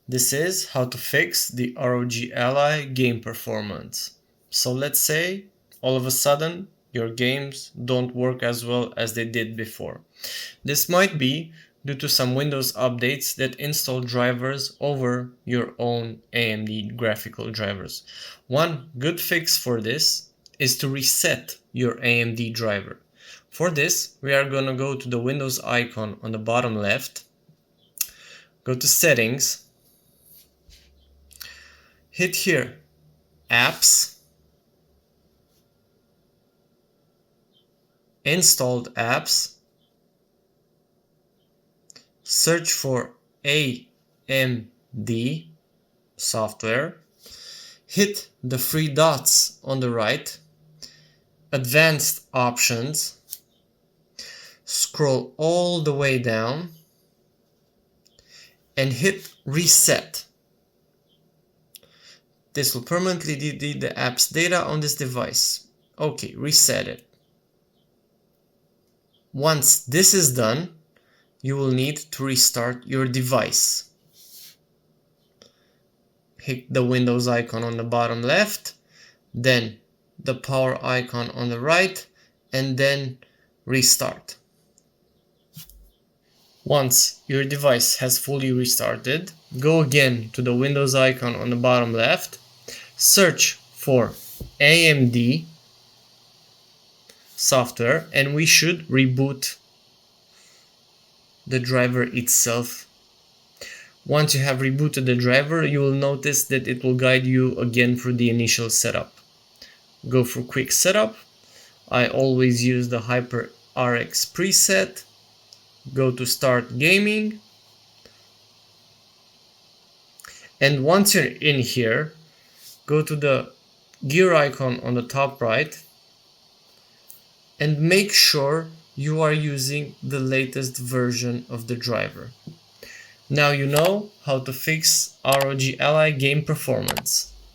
This is how to fix the ROG Ally game performance. So let's say all of a sudden your games don't work as well as they did before. This might be due to some Windows updates that install drivers over your own AMD graphical drivers. One good fix for this is to reset your AMD driver. For this, we are going to go to the Windows icon on the bottom left, go to Settings, hit here Apps, Installed Apps, search for AMD software, hit the three dots on the right, Advanced Options, scroll all the way down and hit Reset. This will permanently delete the app's data on this device. Okay, reset it. Once this is done, you will need to restart your device. Hit the Windows icon on the bottom left, then the power icon on the right, and then restart. Once your device has fully restarted, go again to the Windows icon on the bottom left, search for AMD software, and we should reboot the driver itself. Once you have rebooted the driver, you will notice that it will guide you again through the initial setup. Go for quick setup. I always use the HyperRX preset. Go to Start Gaming. And once you're in here, go to the gear icon on the top right and make sure you are using the latest version of the driver. Now you know how to fix ROG Ally game performance.